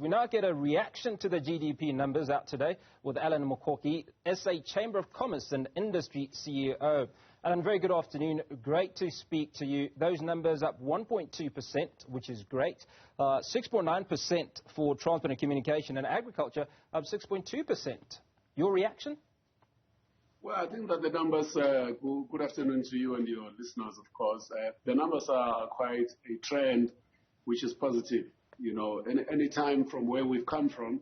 We now get a reaction to the GDP numbers out today with Alan Mukoki, SA Chamber of Commerce and Industry CEO. Alan, very good afternoon. Great to speak to you. Those numbers up 1.2%, which is great. 6.9% for transport and communication, and agriculture up 6.2%. Your reaction? Well, I think that the numbers, good afternoon to you and your listeners, of course. The numbers are quite a trend which is positive. You know, any time from where we've come from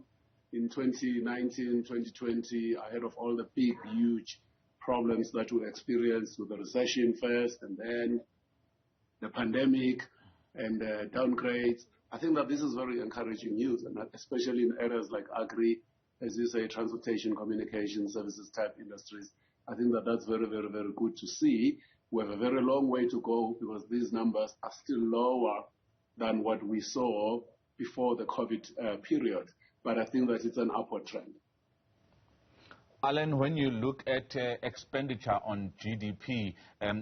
in 2019, 2020, ahead of all the big, huge problems that we experienced with the recession first and then the pandemic and downgrades, I think that this is very encouraging news, and especially in areas like agri, as you say, transportation, communication, services type industries. I think that that's very, very, very good to see. We have a very long way to go because these numbers are still lower than what we saw before the COVID period. But I think that it's an upward trend. Alan, when you look at expenditure on GDP,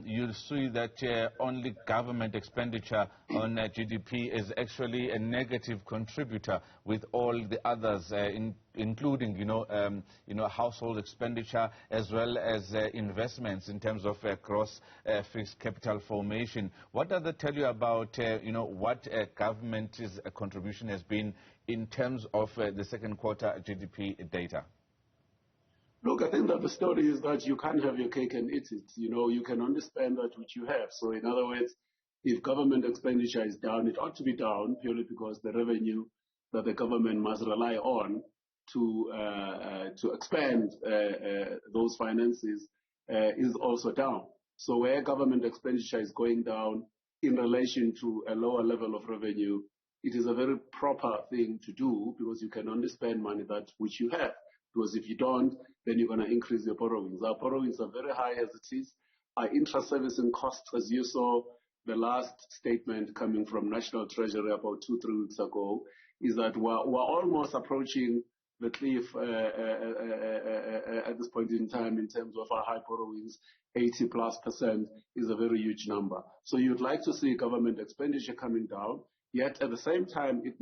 you'll see that only government expenditure on GDP is actually a negative contributor, with all the others, including, household expenditure as well as investments in terms of gross fixed capital formation. What does that tell you about, what government's contribution has been in terms of the second quarter GDP data? Look, I think that the story is that you can't have your cake and eat it. You know, you can only spend that which you have. So in other words, if government expenditure is down, it ought to be down purely because the revenue that the government must rely on to expand those finances is also down. So where government expenditure is going down in relation to a lower level of revenue, it is a very proper thing to do because you can only spend money that which you have. Because if you don't, then you're going to increase your borrowings. Our borrowings are very high as it is. Our interest servicing costs, as you saw, the last statement coming from National Treasury about 2-3 weeks ago, is that we're almost approaching the cliff at this point in time in terms of our high borrowings. 80+% is a very huge number. So you'd like to see government expenditure coming down. Yet at the same time, it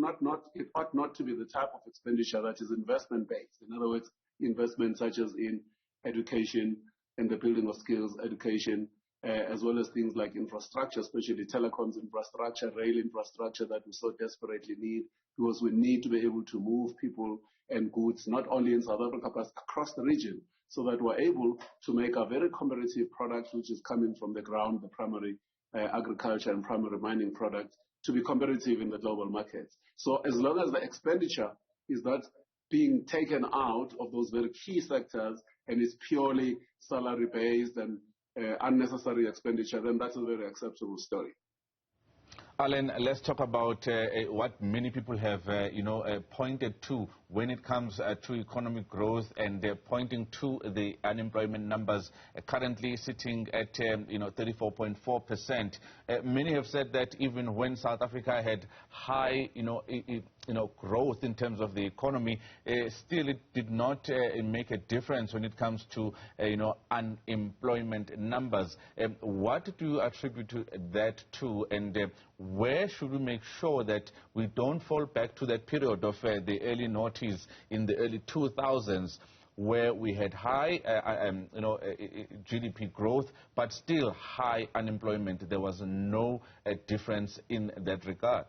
ought not to be the type of expenditure that is investment-based. In other words, investment such as in education and the building of skills, education, as well as things like infrastructure, especially telecoms infrastructure, rail infrastructure that we so desperately need, because we need to be able to move people and goods, not only in South Africa, but across the region, so that we're able to make a very competitive product, which is coming from the ground, the primary agriculture and primary mining products, to be competitive in the global markets. So as long as the expenditure is not being taken out of those very key sectors and is purely salary-based and unnecessary expenditure, then that's a very acceptable story. Alan, let's talk about what many people have, pointed to when it comes to economic growth, and pointing to the unemployment numbers currently sitting at, 34.4%. Many have said that even when South Africa had high, growth in terms of the economy, still it did not make a difference when it comes to, unemployment numbers. What do you attribute that to, and where should we make sure that we don't fall back to that period of the early noughties in the early 2000s, where we had high GDP growth, but still high unemployment? There was no difference in that regard.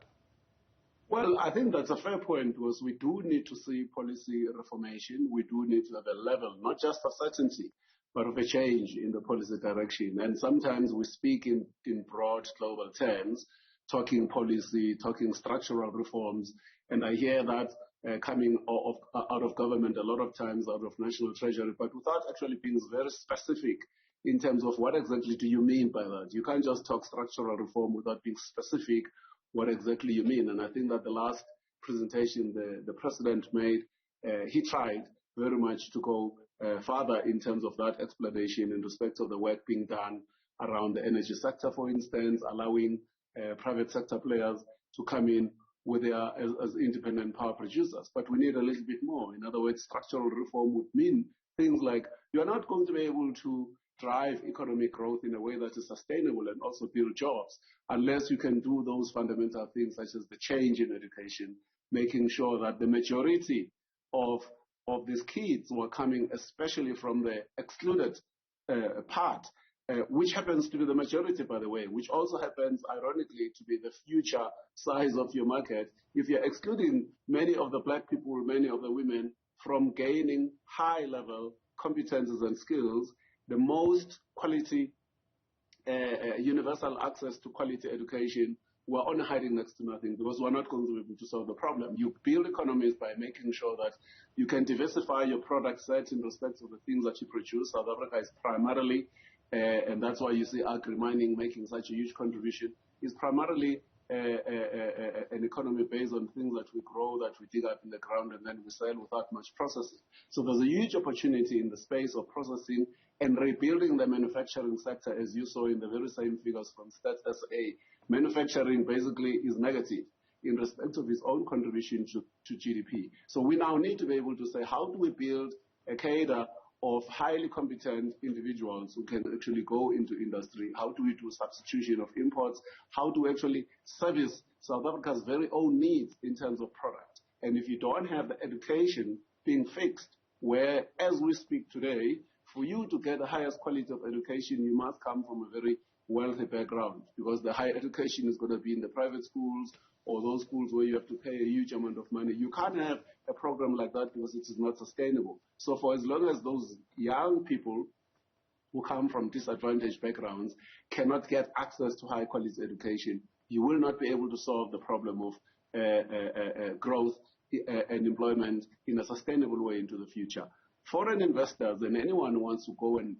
Well, I think that's a fair point, because we do need to see policy reformation. We do need to have a level, not just a certainty, but of a change in the policy direction. And sometimes we speak in broad global terms, talking policy, talking structural reforms, and I hear that coming out of government a lot of times, out of National Treasury, but without actually being very specific in terms of what exactly do you mean by that. You can't just talk structural reform without being specific what exactly you mean. And I think that the last presentation the president made, he tried very much to go further in terms of that explanation in respect of the work being done around the energy sector, for instance, allowing private sector players to come in with their as independent power producers. But we need a little bit more. In other words, structural reform would mean things like you're not going to be able to drive economic growth in a way that is sustainable and also build jobs unless you can do those fundamental things such as the change in education, making sure that the majority of these kids were coming especially from the excluded part, which happens to be the majority, by the way, which also happens, ironically, to be the future size of your market. If you're excluding many of the black people, many of the women from gaining high-level competences and skills, the most quality, universal access to quality education, we're only hiding next to nothing because we're not going to be able to solve the problem. You build economies by making sure that you can diversify your product set in respect of the things that you produce. South Africa is primarily, and that's why you see agri-mining making such a huge contribution, is primarily an economy based on things that we grow, that we dig up in the ground, and then we sell without much processing. So there's a huge opportunity in the space of processing and rebuilding the manufacturing sector, as you saw in the very same figures from Stats SA. Manufacturing basically is negative in respect of its own contribution to GDP. So we now need to be able to say, how do we build a cadre of highly competent individuals who can actually go into industry? How do we do substitution of imports? How do we actually service South Africa's very own needs in terms of product? And if you don't have the education being fixed, where as we speak today, for you to get the highest quality of education, you must come from a very wealthy background, because the higher education is going to be in the private schools or those schools where you have to pay a huge amount of money. You can't have a program like that because it is not sustainable. So for as long as those young people who come from disadvantaged backgrounds cannot get access to high quality education, you will not be able to solve the problem of growth and employment in a sustainable way into the future. Foreign investors and anyone who wants to go and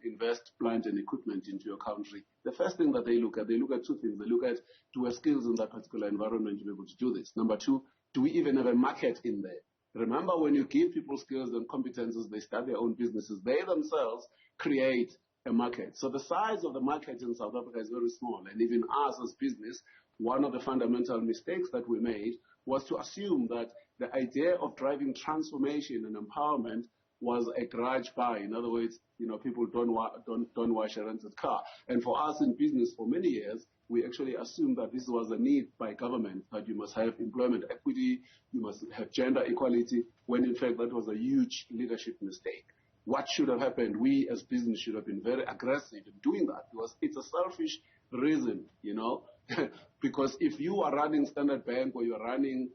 invest plant and equipment into your country, the first thing that they look at two things. They look at, do we have skills in that particular environment to be able to do this? Number two, do we even have a market in there? Remember, when you give people skills and competences, they start their own businesses. They themselves create a market. So the size of the market in South Africa is very small. And even us as business, one of the fundamental mistakes that we made was to assume that the idea of driving transformation and empowerment was a garage buy. In other words, people don't wash a rented car. And for us in business for many years, we actually assumed that this was a need by government, that you must have employment equity, you must have gender equality, when in fact that was a huge leadership mistake. What should have happened? We as business should have been very aggressive in doing that, because it's a selfish reason, because if you are running Standard Bank or you're running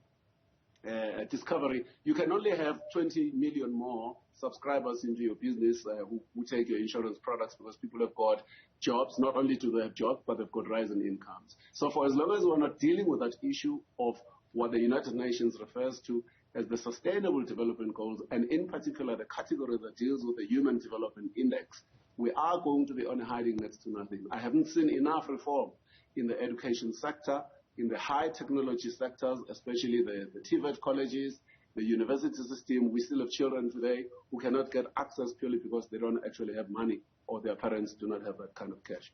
Discovery, you can only have 20 million more subscribers into your business who take your insurance products, because people have got jobs. Not only do they have jobs, but they've got rising incomes. So for as long as we're not dealing with that issue of what the United Nations refers to as the Sustainable Development Goals, and in particular the category that deals with the Human Development Index, we are going to be only hiding next to nothing. I haven't seen enough reform in the education sector, in the high technology sectors, especially the TVET colleges, the university system. We still have children today who cannot get access purely because they don't actually have money, or their parents do not have that kind of cash.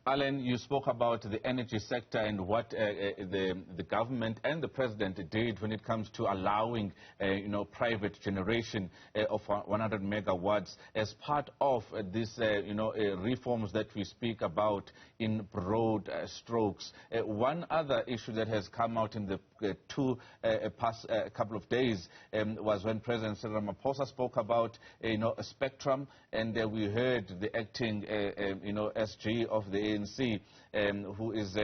Alan, you spoke about the energy sector and what the government and the president did when it comes to allowing, private generation of 100 megawatts as part of these, reforms that we speak about in broad strokes. One other issue that has come out in the past couple of days was when President Cyril Ramaphosa spoke about, a spectrum, and we heard the acting, SG of the ANC, who is,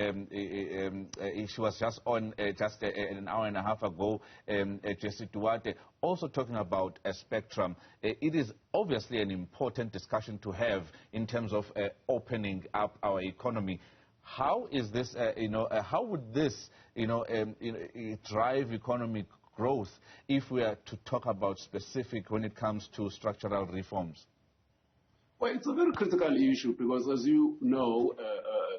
she was just on just an hour and a half ago, Jesse Duarte, also talking about a spectrum. It is obviously an important discussion to have in terms of opening up our economy. How is this, how would this, drive economic growth if we are to talk about specific when it comes to structural reforms? Well, it's a very critical issue because, as you know,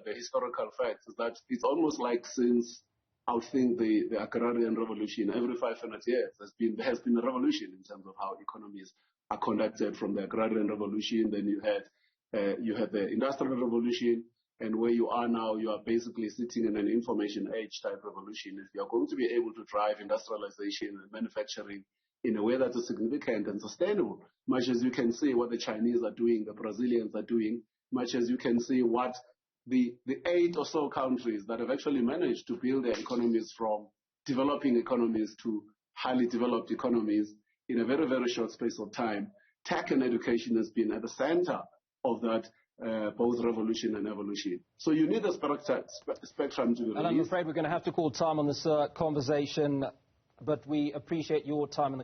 the historical fact is that it's almost like since, I think, the agrarian revolution, every 500 years there has been a revolution in terms of how economies are conducted. From the agrarian revolution, then you had the industrial revolution, and where you are now, you are basically sitting in an information age type revolution. If you are going to be able to drive industrialization and manufacturing in a way that is significant and sustainable, much as you can see what the Chinese are doing, the Brazilians are doing, much as you can see what the 8 or so countries that have actually managed to build their economies from developing economies to highly developed economies in a very, very short space of time. Tech and education has been at the center of that both revolution and evolution. So you need a spectrum to be released. And I'm afraid we're going to have to call time on this conversation, but we appreciate your time.